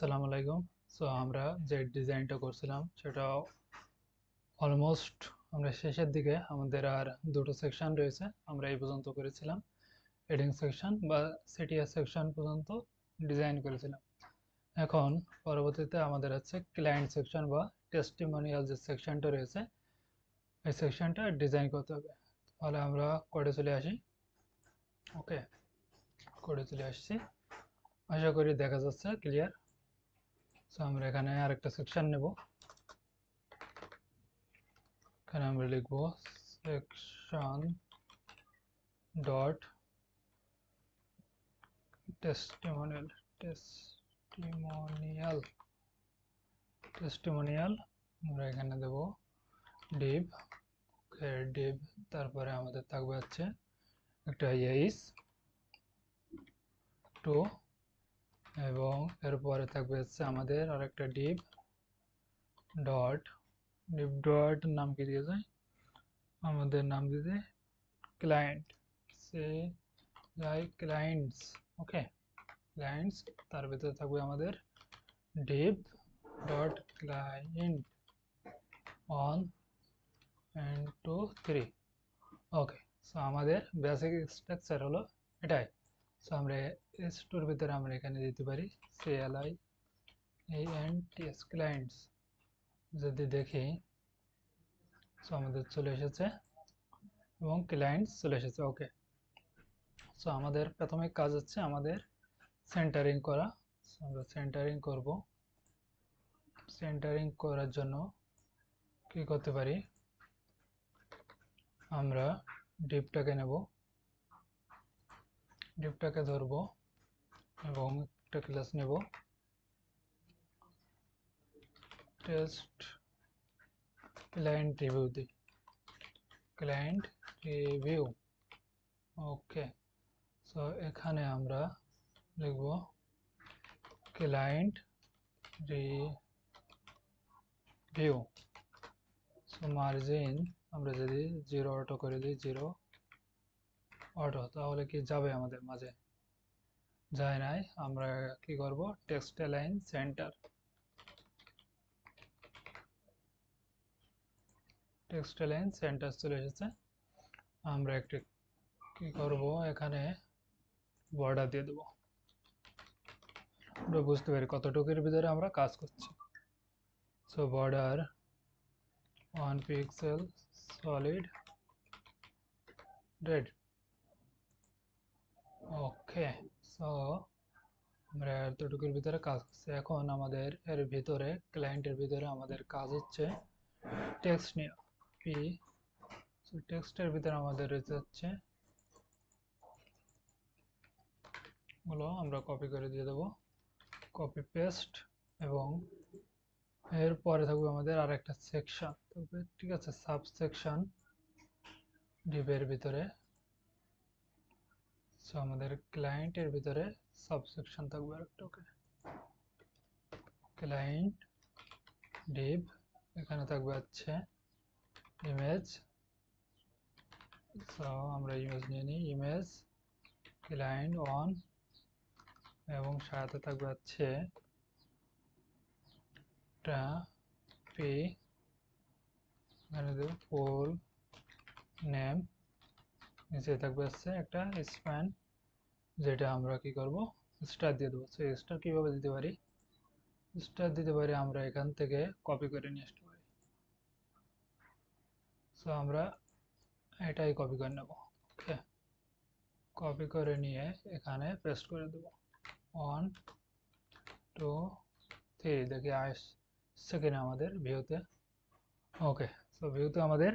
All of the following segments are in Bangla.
আসসালামু আলাইকুম। সো আমরা যে ডিজাইনটা করছিলাম সেটা অলমোস্ট আমরা শেষের দিকে, আমাদের আর দুটো সেকশন রয়েছে। আমরা এই পর্যন্ত করেছিলাম হেডিং সেকশন বা সিটিএস সেকশন পর্যন্ত ডিজাইন করেছিলাম। এখন পরবর্তীতে আমাদের আছে ক্লায়েন্ট সেকশন বা টেস্টিমোনিয়াল যে সেকশনটা রয়েছে, এই সেকশনটা ডিজাইন করতে হবে। তাহলে আমরা কোডে চলে আসি। ওকে, কোডে চলে আসছি, আশা করি দেখা যাচ্ছে ক্লিয়ার। সো আমরা এখানে আরেকটা সেকশন নেব। এখানে আমরা লিখব section dot testimonial testimonial testimonial আমরা এখানে দেব ডিভ। ডিভ, তারপরে আমাদের থাকবে হচ্ছে একটা এইচ টু, এবং এরপরে থাকবে হচ্ছে আমাদের আরেকটা ডিভ ডট। ডিভ ডট নাম কি দিয়ে যায়, আমাদের নাম দিয়ে দেয় ক্লায়েন্ট, সে যাই ক্লায়েন্টস। ওকে, ক্লায়েন্টস, তার ভিতরে থাকবে আমাদের div dot client on and 2 3। Okay, so আমাদের বেসিক স্ট্রাকচার হলো এটাই। সো আমরা এস টুর ভিতরে আমরা এখানে দিতে পারি CLI ANTS ক্লায়েন্টস। যদি দেখি, সো আমাদের চলে এসেছে এবং ক্লায়েন্টস চলে এসেছে। ওকে, সো আমাদের প্রাথমিক কাজ হচ্ছে আমাদের সেন্টারিং করা। সো আমরা সেন্টারিং করব। সেন্টারিং করার জন্য কি করতে পারি, আমরা ডিপটাকে নেব, ডিপটাকে ধরবো এবং একটা ক্লাস নেব টেস্ট ক্লায়েন্ট রিভিউ দিই, ক্লায়েন্ট রিভিউ। ওকে, সো এখানে আমরা লিখব ক্লায়েন্ট রিভিউ। সো মার্জিন আমরা যদি 0 অটো করে দিই, 0 অটো, তাহলে কি যাবে আমাদের মাঝে? যায় নাই। আমরা কি করব, text align centre, text align centre চলে এসেছে। আমরা একটু কি করব, এখানে বর্ডার দিয়ে দেবো, আমরা বুঝতে পারি কতটুকুর ভিতরে আমরা কাজ করছি। So border 1 pixel solid red. Okay, so আমরা এতটুকুর ভিতরে কাজ করছি। এখন আমাদের এর ভিতরে, ক্লায়েন্টের ভিতরে আমাদের কাজ হচ্ছে টেক্সট নিয়ে। পি, সো টেক্সটের ভিতরে আমাদের রয়েছে হচ্ছে গুলো আমরা কপি করে দিয়ে দেবো, কপি পেস্ট, এবং এরপরে থাকবে আমাদের আর একটা সেকশন থাকবে, ঠিক আছে, সাব সেকশন ডিভের ভিতরে। সো আমাদের ক্লায়েন্টের ভিতরে সাবসেকশন থাকবে আরেকটা। ওকে, ক্লায়েন্ট ডিভ, এখানে থাকবে হচ্ছে ইমেজ। সো আমরা ইমেজ নিয়ে নিই, ইমেজ ক্লায়েন্ট অন, এবং সাথে থাকবে হচ্ছে পি, এখানে দেব ফুল নেম, নিচে থাকবে হচ্ছে একটা স্প্যান, যেটা আমরা কি করব, স্টার দিয়ে দেবো। সো স্টার কীভাবে দিতে পারি, স্টার দিতে পারি আমরা এখান থেকে কপি করে নিয়ে আসতে পারি। সো আমরা এটাই কপি করে নেব। ওকে, কপি করে নিয়ে এখানে পেস্ট করে দেব। 1 2 3, দেখি আসছে কিনা আমাদের ভিউতে। ওকে, সো ভিউতে আমাদের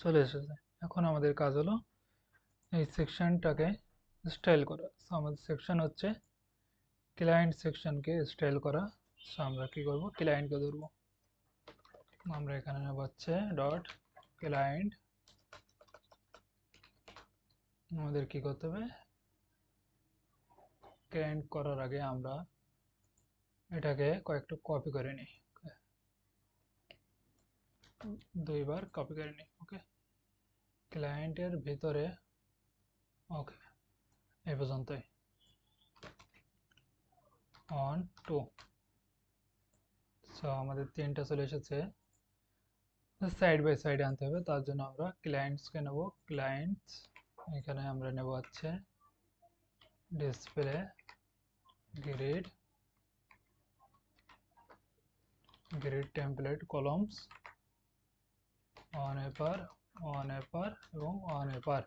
চলে এসেছে। এখন আমাদের কাজ হলো এই সেকশনটাকে স্টাইল করা। সো আমাদের সেকশন হচ্ছে ক্লায়েন্ট সেকশনকে স্টাইল করা। সো আমরা কি করব, ক্লায়েন্টকে ধরবো। আমরা এখানে নেব হচ্ছে ডট ক্লায়েন্ট। আমাদের কি করতে হবে, ক্লায়েন্ট করার আগে আমরা এটাকে কয়েকটা কপি করে নিই, দুইবার কপি করে নিই। ওকে, ক্লায়েন্টের ভিতরে। ওকে, এই পর্যন্তই। On two. সো আমাদের তিনটা চলে এসেছে। সাইড বাই সাইড আনতে হবে, তার জন্য আমরা ক্লায়েন্টসকে নেব। ক্লায়েন্টস, এখানে আমরা নেব হচ্ছে display grid, grid template columns, on এপার, অন এপার এবং অন এপার।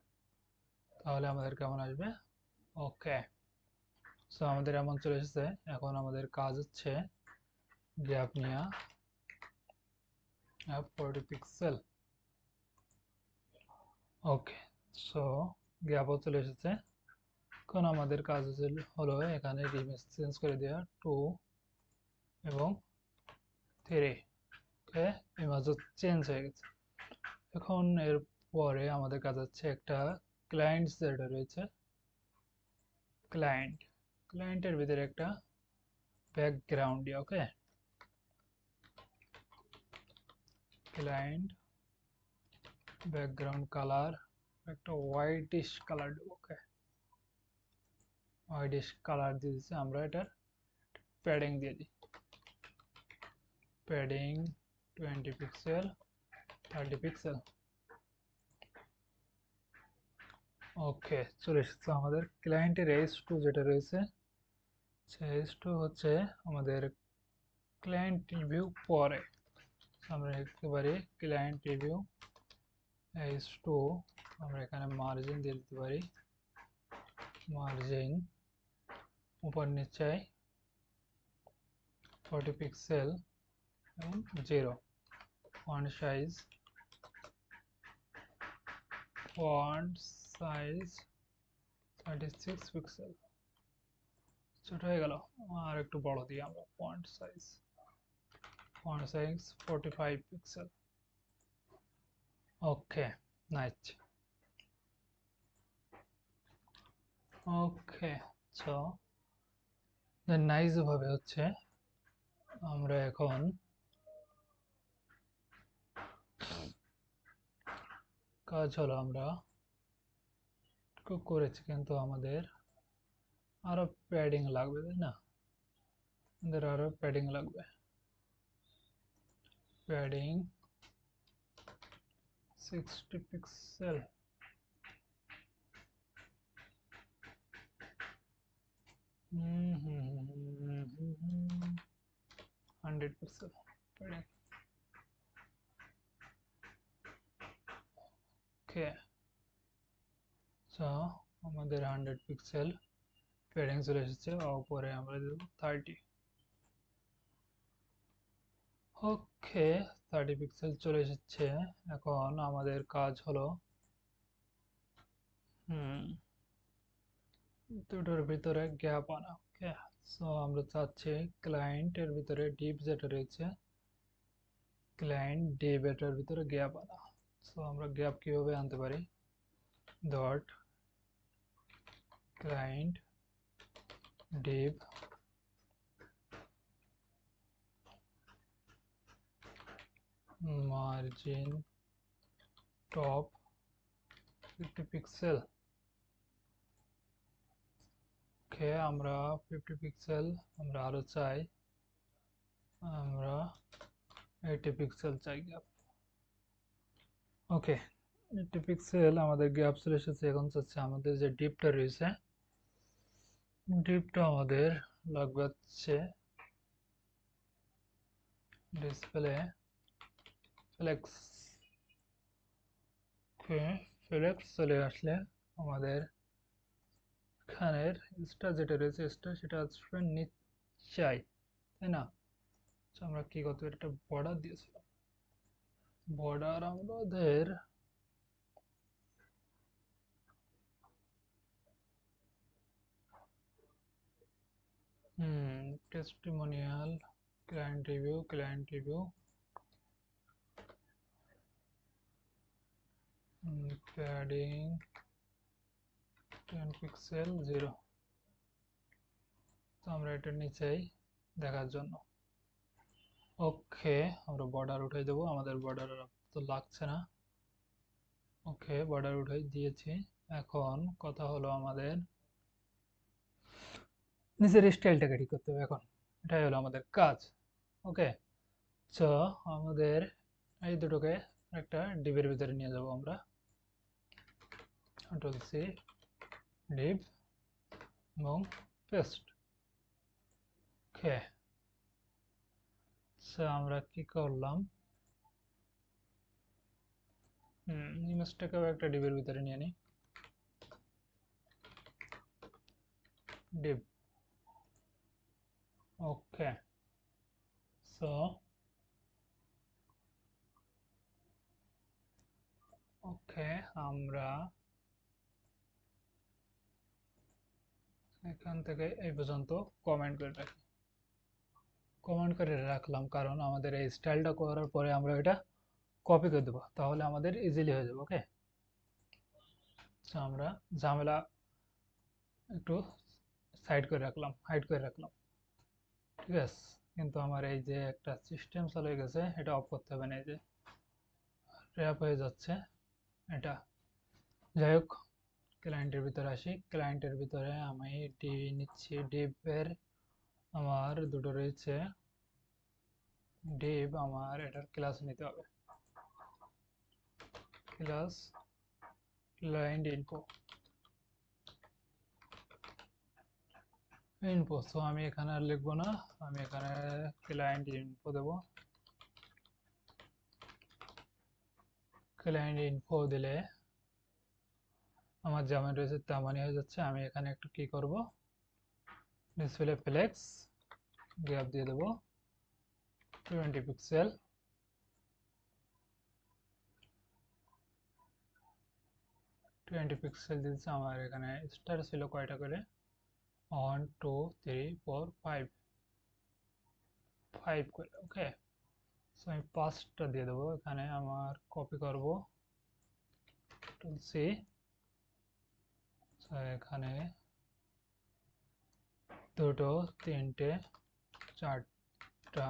তাহলে আমাদের কেমন আসবে? ওকে। সো আমাদের এমন চলে এসেছে। এখন আমাদের কাজ হচ্ছে গ্যাপ নেওয়া, 40 পিক্সেল। ওকে, সো গ্যাপও চলে এসেছে। এখন আমাদের কাজ হলো এখানে ইমেজ চেঞ্জ করে দেওয়া 2 এবং 3। ওকে, ইমেজও চেঞ্জ হয়ে গেছে। এখন এর পরে আমাদের কাজ হচ্ছে একটা ক্লায়েন্টস যেটা রয়েছে, ক্লায়েন্টের ভিতরে একটা ব্যাকগ্রাউন্ড দিয়ে। ওকে, ক্লায়েন্ট ব্যাকগ্রাউন্ড কালার একটা হোয়াইটিশ কালার দেবো। ওকে, হোয়াইটিশ কালার দিয়ে দিচ্ছি। আমরা এটার প্যাডিং দিয়ে দিই, প্যাডিং 20 পিক্সেল, 30 পিক্সেল। ওকে, চলে এসেছে আমাদের ক্লায়েন্টের H2 যেটা রয়েছে। H2 হচ্ছে আমাদের ক্লায়েন্ট রিভিউ পরে। আমরা লিখতে পারি ক্লায়েন্ট রিভিউ H2। আমরা এখানে মার্জিন দিয়ে দিতে পারি, মার্জিন উপর নিচে 40 পিক্সেল এবং 0। Font size 36 pixel. ছোট হয়ে গেল, আর একটু বড় দিই আমরা। Font size 45 pixel. Okay, nice. Okay, so nice ভাবে হচ্ছে আমরা এখন কাজ হলো আমরা করেছি, কিন্তু আমাদের আরো প্যাডিং লাগবে, তাই না? আমাদের আরো প্যাডিং লাগবে। Padding 60 pixel. 100 pixel padding. Okay, so আমাদের 100 পিক্সেল প্যাডিং চলে এসেছে। উপরে আমরা দেব 30। ওকে, 30 পিক্সেল চলে এসেছে। এখন আমাদের কাজ হলো দুটোর ভিতরে গ্যাপ আনা। ওকে, সো আমরা চাচ্ছি ক্লায়েন্টের ভিতরে ডিপ যেটা রয়েছে, ক্লায়েন্ট ডিপ এটার ভিতরে গ্যাপ আনা। সো আমরা গ্যাপ কিভাবে আনতে পারি? Dot client div margin top 50 pixel. Okay, আমরা 50 পিক্সেল আমরা আরো চাই, আমরা 80 পিক্সেল চাই গ্যাপ। ওকে, 80 পিক্সেল আমাদের গ্যাপ চলে এসেছে। এখন চাচ্ছে আমাদের যে ডিপটা রয়েছে, ডিপটা আমাদের লাগবে হচ্ছে ডিসপ্লে ফ্লেক্স। ওকে, ফ্লেক্স চলে আসলে আমাদের এখানের স্টার যেটা রয়েছে, স্টার সেটা আসবে নিশ্চয়, তাই না? তো আমরা কি করতে পারি? একটা বর্ডার দিয়েছিলাম, বর্ডার আমাদের testimonial, client review padding 10 pixel 0। তো আমরা এটার নিচেই দেখার জন্য। ওকে, আমরা বর্ডার উঠাই দেবো, আমাদের বর্ডার তো লাগছে না। ওকে, বর্ডার উঠাই দিয়েছি। এখন কথা হলো আমাদের নিচের স্টাইলটাকে ঠিক করতে হবে এখন, এটাই হলো আমাদের কাজ। ওকে, সো আমাদের এই দুটোকে একটা ডিবের ভিতরে নিয়ে যাব আমরা, কন্ট্রোল সি, ডিভ এবং পেস্ট। ওকে, সো আমরা কি করলাম, ইমেজটাকেও একটা ডিবের ভিতরে নিয়ে নিই, ডিভ। ওকে, সো ওকে, আমরা এখান থেকে এই পর্যন্ত কমেন্ট করে রাখি, কমেন্ট করে রাখলাম কারণ আমাদের এই স্টাইলটা করার পরে আমরা এটা কপি করে দেবো, তাহলে আমাদের ইজিলি হয়ে যাবে। ওকে, সো আমরা ঝামেলা একটু সাইড করে রাখলাম, হাইড করে রাখলাম, ঠিক আছে। কিন্তু আমার এই যে একটা সিস্টেম চালু হয়ে গেছে, এটা অফ করতে হবে না, এই যে র্যাপ হয়ে যাচ্ছে এটা। যাই হোক, ক্লায়েন্টের ভিতরে আসি, ক্লায়েন্টের ভিতরে আমি ডিভ নিচ্ছি, ডিভের আমার দুটো রয়েছে, ডিভ আমার এটার ক্লাস নিতে হবে, class client info, info. So আমি এখানে আর লিখবো না, আমি এখানে ক্লায়েন্ট ইনফো দেবো, ক্লায়েন্ট ইনফো দিলে আমার যেমন রয়েছে তেমনই হয়ে যাচ্ছে। আমি এখানে একটু কি করব, ডিসপ্লে ফ্লেক্স গ্যাপ দিয়ে দেবো 20 পিক্সেল, 20 পিক্সেল দিচ্ছে। আমার এখানে স্টার ছিল কয়টা করে, 1 2 3 4 5, 5 করে। ওকে, সো আমি 5টা দিয়ে দেবো এখানে, আমার কপি করব, সি, এখানে দুটো, তিনটে, চারটা,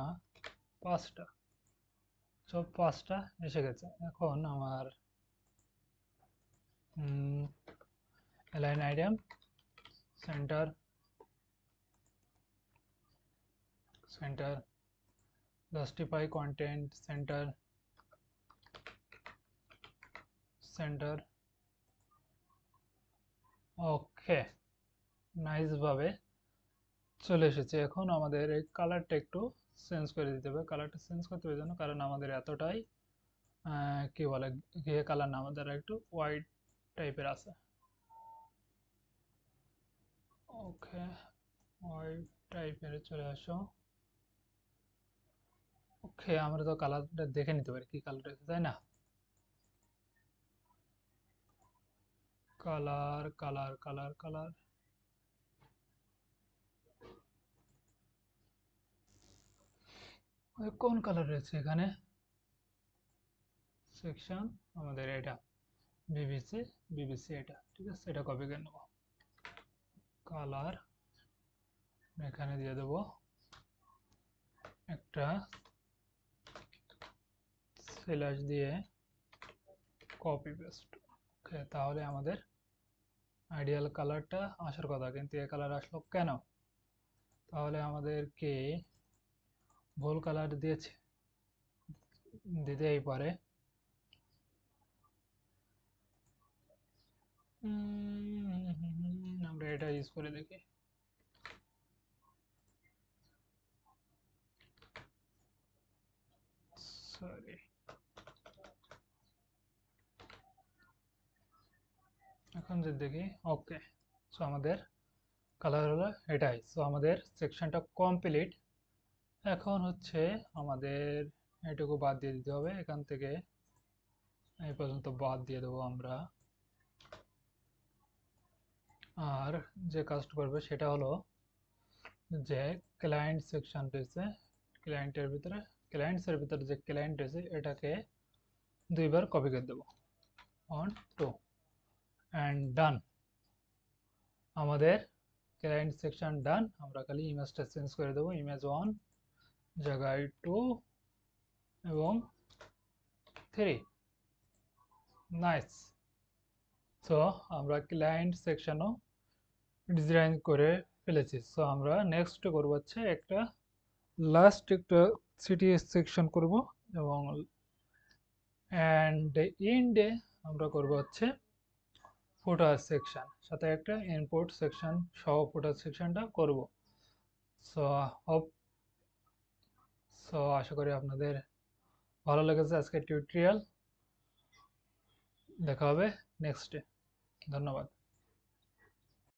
5টা, সব 5টা এসে গেছে। এখন আমার align item, center, center, justify content, center, center. Okay, nice ভাবে চলে এসেছে। এখন আমাদের এই কালারটা একটু চেঞ্জ করে দিতে হবে, কালারটা চেঞ্জ করতে হবে জন্য, কারণ আমাদের এতটাই কি বলে ঘিয়ে কালার না, আমাদের একটু হোয়াইট টাইপের আছে। ওকে, হোয়াইট টাইপের চলে আসো। ওকে, আমরা তো কালারটা দেখে নিতে পারি কি কালার আছে, তাই না? কালার কালার কালার কালার, কোন কালার রয়েছে এখানে, সেকশন আমাদের এটা বিবিসি, বিবিসি এটা, ঠিক আছে, এটা কপি করে নেব, কালার এখানে দিয়ে দেবো একটা স্ল্যাশ দিয়ে কপি পেস্ট। ওকে, তাহলে আমাদের আইডিয়াল কালারটা আসার কথা, কিন্তু এই কালার আসলো কেন? তাহলে আমাদেরকে ভুল কালার দিয়েছে, দিতেই পারে। আমরা এটা ইউজ করে দেখি, সরি, এখন যদি দেখি। ওকে, সো আমাদের কালার হলো এটাই। সো আমাদের সেকশনটা কমপ্লিট। এখন হচ্ছে আমাদের এটুকু বাদ দিয়ে দিতে হবে, এখান থেকে এই পর্যন্ত বাদ দিয়ে দেবো আমরা। আর যে কাজটা করবে সেটা হলো যে ক্লায়েন্ট সেকশন রয়েছে, ক্লায়েন্টের ভিতরে, ক্লায়েন্টসের ভিতরে যে ক্লায়েন্ট রয়েছে এটাকে দুইবার কপি করে দেবো, 1 2 অ্যান্ড ডান। আমাদের ক্লায়েন্ট সেকশন ডান। আমরা খালি ইমেজটা চেঞ্জ করে দেবো, ইমেজ 1 জায়গায় 2 এবং 3। নাইস। সো আমরা ক্লায়েন্ট সেকশনও ডিজাইন করে ফেলেছি। সো আমরা নেক্সট করব হচ্ছে একটা লাস্ট একটা সিটি সেকশন করব, এবং অ্যান্ড এন্ডে আমরা করব হচ্ছে ফুটার সেকশন, সাথে একটা ইনপুট সেকশন সহ ফুটার সেকশনটা করব। সো হোপ, সো আশা করি আপনাদের ভালো লেগেছে আজকের টিউটোরিয়াল। দেখা হবে নেক্সটে। ধন্যবাদ।